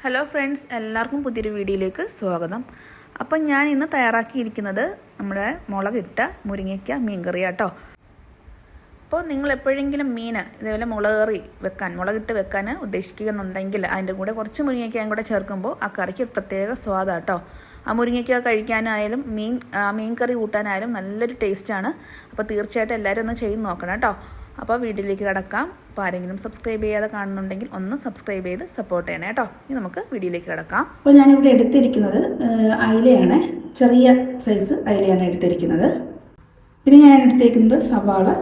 Hello friends, എല്ലാവർക്കും പുതിയൊരു വീഡിയോയിലേക്ക് സ്വാഗതം. അപ്പം ഞാൻ ഇന്ന് തയ്യാറാക്കിയിരിക്കുന്നത് നമ്മുടെ മുളകിട്ട മുരിങ്ങയ്ക്ക മീൻ കറിയാട്ടോ. അപ്പോൾ നിങ്ങൾ എപ്പോഴെങ്കിലും മീൻ ഇതേപോലെ മുളകിട്ട് വെക്കാൻ ഉദ്ദേശിക്കുന്നുണ്ടെങ്കിൽ അതിൻ്റെ കൂടെ കുറച്ച് മുരിങ്ങയ്ക്കയും കൂടെ ചേർക്കുമ്പോൾ ആ കറിക്ക് പ്രത്യേക സ്വാദാട്ടോ. ആ മുരിങ്ങയ്ക്ക കഴിക്കാനായാലും മീൻ കറി കൂട്ടാനായാലും നല്ലൊരു ടേസ്റ്റാണ്. അപ്പോൾ തീർച്ചയായിട്ടും എല്ലാവരും ഒന്ന് ചെയ്ത് നോക്കണം കേട്ടോ. അപ്പോൾ വീഡിയോയിലേക്ക് കിടക്കാം. അപ്പോൾ ആരെങ്കിലും സബ്സ്ക്രൈബ് ചെയ്യാതെ കാണുന്നുണ്ടെങ്കിൽ ഒന്ന് സബ്സ്ക്രൈബ് ചെയ്ത് സപ്പോർട്ട് ചെയ്യണേ കേട്ടോ. ഇനി നമുക്ക് വീഡിയോയിലേക്ക് കിടക്കാം. അപ്പോൾ ഞാനിവിടെ എടുത്തിരിക്കുന്നത് അയിലയാണ്, ചെറിയ സൈസ് അയിലയാണ് എടുത്തിരിക്കുന്നത്. പിന്നെ ഞാൻ എടുത്തേക്കുന്നത്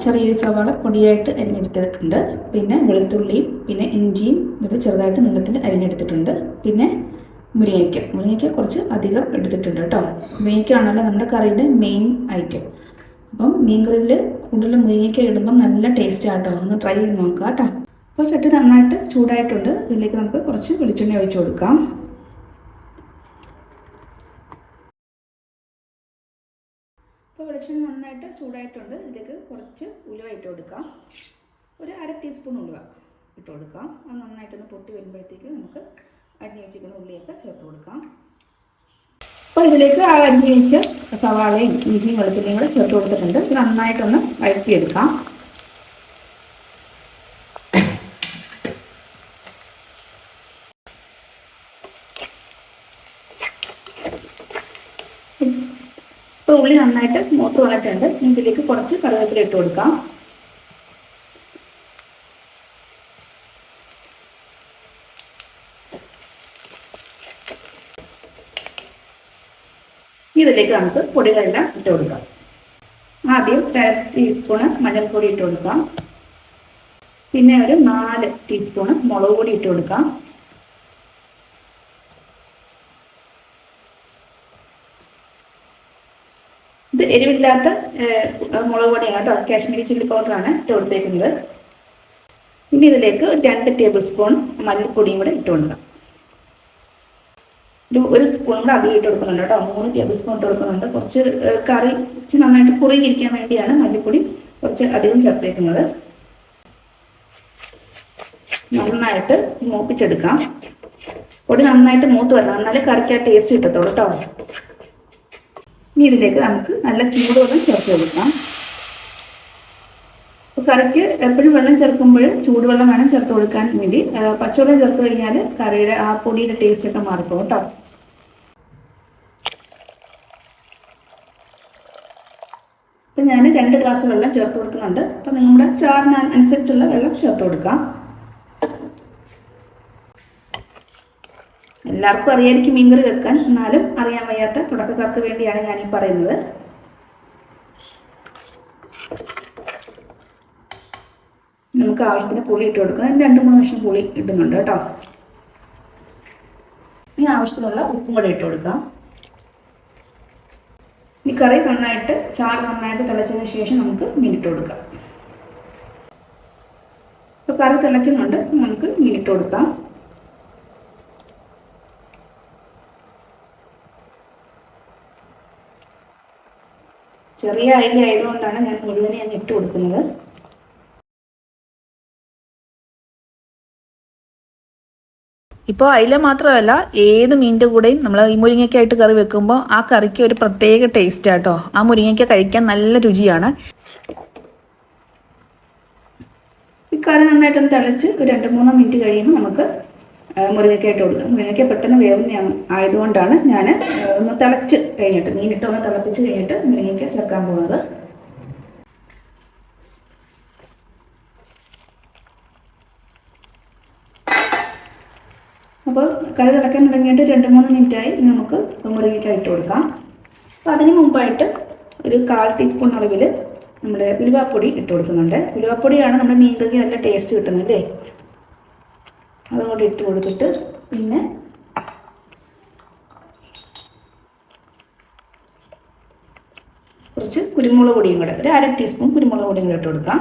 ചെറിയൊരു സവാള പൊടിയായിട്ട് അരിഞ്ഞെടുത്തിട്ടുണ്ട്. പിന്നെ വെളുത്തുള്ളിയും പിന്നെ ഇഞ്ചിയും ഇതൊക്കെ ചെറുതായിട്ട് നീളത്തിൽ അരിഞ്ഞെടുത്തിട്ടുണ്ട്. പിന്നെ മുരിങ്ങയ്ക്ക കുറച്ച് അധികം എടുത്തിട്ടുണ്ട് കേട്ടോ. മുരിങ്ങയ്ക്ക ആണല്ലോ നമ്മുടെ കറിയുടെ മെയിൻ ഐറ്റം. അപ്പം മീൻ കറിയിൽ കൂടുതൽ മുരിങ്ങയ്ക്ക ഇടുമ്പം നല്ല ടേസ്റ്റ് ആട്ടോ. ഒന്ന് ട്രൈ ചെയ്ത് നോക്കുക കേട്ടോ. അപ്പോൾ ചട്ടി നന്നായിട്ട് ചൂടായിട്ടുണ്ട്. ഇതിലേക്ക് നമുക്ക് കുറച്ച് വെളിച്ചെണ്ണ ഒഴിച്ചു കൊടുക്കാം. അപ്പോൾ വെളിച്ചെണ്ണ നന്നായിട്ട് ചൂടായിട്ടുണ്ട്. ഇതിലേക്ക് കുറച്ച് ഉലുവ ഇട്ട് കൊടുക്കാം. ഒരു 1/2 ടീസ്പൂൺ ഉലുവ ഇട്ട് കൊടുക്കാം. അത് നന്നായിട്ടൊന്ന് പൊട്ടി വരുമ്പോഴത്തേക്ക് നമുക്ക് അരിഞ്ഞ് വെച്ചിരിക്കുന്ന ഉള്ളിയൊക്കെ ചേർത്ത് കൊടുക്കാം. അപ്പോൾ ഇതിലേക്ക് ആ അരിഞ്ഞ് വെച്ച സവാളയും ഇഞ്ചിയും വെളുത്തുള്ളിയും കൂടെ ചേർത്ത് കൊടുത്തിട്ടുണ്ട്. ഇത് നന്നായിട്ടൊന്ന് വഴറ്റിയെടുക്കാം. ഇപ്പോൾ ഉള്ളി നന്നായിട്ട് മൂത്ത് വന്നിട്ടുണ്ട്. ഇതിലേക്ക് കുറച്ച് കറിവേപ്പില ഇട്ട് കൊടുക്കാം. ഇതിലേക്ക് നമുക്ക് പൊടികളെല്ലാം ഇട്ട് കൊടുക്കാം. ആദ്യം 1/2 ടീസ്പൂണ് മഞ്ഞൾപ്പൊടി ഇട്ട് കൊടുക്കാം. പിന്നെ ഒരു 4 ടീസ്പൂണ് മുളക് പൊടി ഇട്ട് കൊടുക്കാം. ഇത് എരിവില്ലാത്ത മുളക് പൊടിയാണ് കേട്ടോ. കാശ്മീരി ചില്ലി പൗഡറാണ് ഇട്ട് കൊടുത്തേക്കുന്നത്. ഇനി ഇതിലേക്ക് 2 ടേബിൾ സ്പൂൺ മല്ലിപ്പൊടിയും കൂടെ ഇട്ട് കൊടുക്കാം. ഒരു സ്പൂൺ കൂടെ അധികം ഇട്ട് കൊടുക്കുന്നുണ്ട് കേട്ടോ. 3 ടേബിൾ സ്പൂൺ ഇട്ട് കൊടുക്കുന്നുണ്ട്. കുറച്ച് കറി നന്നായിട്ട് കുറുകിയിരിക്കാൻ വേണ്ടിയാണ് മല്ലിപ്പൊടി കുറച്ച് അധികം ചേർത്തേക്കുന്നത്. നന്നായിട്ട് മൂപ്പിച്ചെടുക്കാം. പൊടി നന്നായിട്ട് മൂത്ത് വരണം, എന്നാലേ കറിക്ക് ആ ടേസ്റ്റ് കിട്ടത്തുള്ളൂ കേട്ടോ. ഇനി ഇതിലേക്ക് നമുക്ക് നല്ല ചൂടുവെള്ളം ചേർത്ത് കൊടുക്കാം. കറിക്ക് എപ്പോഴും വെള്ളം ചേർക്കുമ്പോൾ ചൂടുവെള്ളം വേണം ചേർത്ത് കൊടുക്കാൻ വേണ്ടി. പച്ചവെള്ളം ചേർത്ത് കഴിഞ്ഞാൽ കറിയുടെ ആ പൊടിയുടെ ടേസ്റ്റ് ഒക്കെ മാറിപ്പോകും കേട്ടോ. അപ്പം ഞാൻ 2 ഗ്ലാസ് വെള്ളം ചേർത്ത് കൊടുക്കുന്നുണ്ട്. അപ്പം നിങ്ങളുടെ ചാറിന് അനുസരിച്ചുള്ള വെള്ളം ചേർത്ത് കൊടുക്കാം. എല്ലാവർക്കും അറിയായിരിക്കും മീൻകറി വെക്കാൻ, എന്നാലും അറിയാൻ വയ്യാത്ത തുടക്കക്കാർക്ക് വേണ്ടിയാണ് ഞാനീ പറയുന്നത്. നമുക്ക് ആവശ്യത്തിന് പുളി ഇട്ട് കൊടുക്കാം. 2-3 കഷ്ണം പുളി ഇടുന്നുണ്ട് കേട്ടോ. ഇനി ആവശ്യത്തിനുള്ള ഉപ്പും കൂടെ ഇട്ട് കൊടുക്കാം. ഈ കറി ചാറ് നന്നായിട്ട് തിളച്ചതിന് ശേഷം നമുക്ക് മീൻ ഇട്ട് കൊടുക്കാം. ഇപ്പോൾ കറി തിളയ്ക്കുന്നുണ്ട്, നമുക്ക് മീൻ ഇട്ട് കൊടുക്കാം. ചെറിയ അയില ആയതുകൊണ്ടാണ് ഞാൻ മുഴുവനെ അങ്ങ് ഇട്ട് കൊടുക്കുന്നത്. ഇപ്പോൾ അയില മാത്രമല്ല, ഏത് മീനിൻ്റെ കൂടെയും നമ്മൾ ഈ മുരിങ്ങയ്ക്കായിട്ട് കറി വെക്കുമ്പോൾ ആ കറിക്ക് ഒരു പ്രത്യേക ടേസ്റ്റ് ആട്ടോ. ആ മുരിങ്ങയ്ക്ക കഴിക്കാൻ നല്ല രുചിയാണ്. ഈ കറി നന്നായിട്ടൊന്ന് തിളച്ച് ഒരു 2-3 മിനിറ്റ് കഴിയുമ്പോൾ നമുക്ക് മുരിങ്ങയ്ക്ക ഇട്ട് കൊടുക്കാം. മുരിങ്ങയ്ക്ക പെട്ടെന്ന് വേവുന്ന ആയതുകൊണ്ടാണ് ഞാൻ ഒന്ന് തിളച്ച് കഴിഞ്ഞിട്ട് മീനിട്ട് ഒന്ന് തിളപ്പിച്ച് കഴിഞ്ഞിട്ട് മുരിങ്ങയ്ക്ക ചേർക്കാൻ പോകുന്നത്. അപ്പോൾ കറി തിളക്കാൻ തുടങ്ങിയിട്ട് 2-3 മിനിറ്റായി. നമുക്ക് മുരിങ്ങയ്ക്ക ഇട്ട് കൊടുക്കാം. അപ്പോൾ അതിന് മുമ്പായിട്ട് ഒരു 1/4 ടീസ്പൂൺ അളവിൽ നമ്മുടെ ഉലുവാപ്പൊടി ഇട്ട് കൊടുക്കുന്നുണ്ട്. ഉലുവാപ്പൊടിയാണ് നമ്മുടെ മീൻ കറിക്ക് നല്ല ടേസ്റ്റ് കിട്ടുന്നല്ലേ. അതുകൊണ്ട് ഇട്ട് കൊടുത്തിട്ട് പിന്നെ കുറച്ച് കുരുമുളക് പൊടിയും കൂടെ, ഒരു 1/2 ടീസ്പൂൺ കുരുമുളക് പൊടിയും കൂടെ ഇട്ട് കൊടുക്കാം.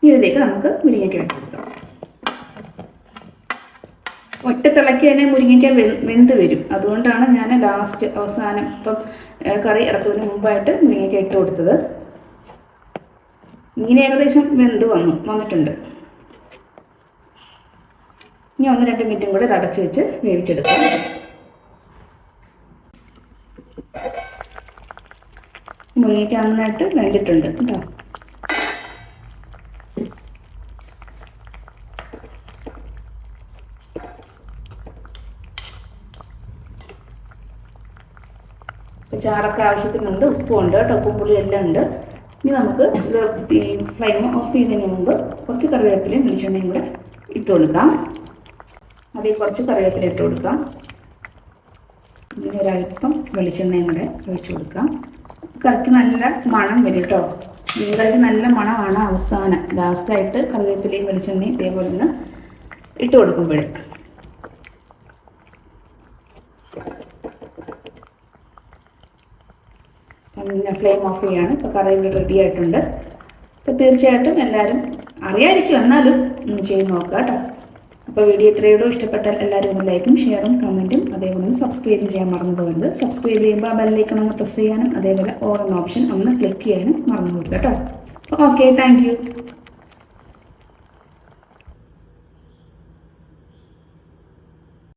ഇതിലേക്ക് നമുക്ക് മുരിങ്ങയ്ക്ക ഇട്ട് കൊടുക്കാം. ഒറ്റ തിളക്കി തന്നെ മുരിങ്ങയ്ക്ക വെന്ത് വരും. അതുകൊണ്ടാണ് ഞാൻ ലാസ്റ്റ് അവസാനം ഇപ്പം കറി ഇറക്കുന്നതിന് മുമ്പായിട്ട് മുരിങ്ങയ്ക്ക ഇട്ട് കൊടുത്തത്. മീൻ ഏകദേശം വെന്ത് വന്നിട്ടുണ്ട്. ഇനി 1-2 മിനിറ്റും കൂടെ ഇത് അടച്ച് വെച്ച് വേവിച്ചെടുക്കാം. മുരിങ്ങയ്ക്ക നന്നായിട്ട് വെന്തിട്ടുണ്ട് കേട്ടോ. ചാറൊക്കെ ആവശ്യത്തിനുണ്ട്, ഉപ്പുണ്ട് കേട്ടോ, ഉപ്പും പുളി എല്ലാം ഉണ്ട്. ഇനി നമുക്ക് ഇത് ഈ ഫ്ലെയിം ഓഫ് ചെയ്യുന്നതിന് മുമ്പ് കുറച്ച് കറിവേപ്പിലയും വെളിച്ചെണ്ണയും കൂടെ ഇട്ട് കൊടുക്കാം. അതിൽ കുറച്ച് കറിവേപ്പില ഇട്ട് കൊടുക്കാം. ഇങ്ങനെ ഒരല്പം വെളിച്ചെണ്ണയും കൂടെ ഒഴിച്ച് കൊടുക്കാം. കറിക്ക് നല്ല മണം വരും കേട്ടോ. മീൻകറിക്ക് നല്ല മണമാണ് അവസാനം ലാസ്റ്റായിട്ട് കറിവേപ്പിലയും വെളിച്ചെണ്ണയും ഇതേപോലെ ഒന്ന് ഇട്ട് കൊടുക്കുമ്പോൾ. പിന്നെ ഫ്ലെയിം ഓഫ് ചെയ്യാണ്. ഇപ്പോൾ കറി ഇവിടെ റെഡി ആയിട്ടുണ്ട്. അപ്പോൾ തീർച്ചയായിട്ടും എല്ലാവരും അറിയാമായിരിക്കും, എന്നാലും ചെയ്ത് നോക്കുക കേട്ടോ. അപ്പോൾ വീഡിയോ ഇത്രയോടെ ഇഷ്ടപ്പെട്ടാൽ എല്ലാവരും ഒന്ന് ലൈക്കും ഷെയറും കമൻറ്റും അതേപോലെ ഒന്ന് സബ്സ്ക്രൈബും ചെയ്യാൻ മറന്നു പോകരുത്. സബ്സ്ക്രൈബ് ചെയ്യുമ്പോൾ ആ ബെല്ലൈക്കൺ ഒന്ന് പ്രസ് ചെയ്യാനും അതേപോലെ ഓൾ എന്ന ഓപ്ഷൻ ഒന്ന് ക്ലിക്ക് ചെയ്യാനും മറന്നു പോകരുത് കേട്ടോ. അപ്പോൾ ഓക്കെ, താങ്ക് യു.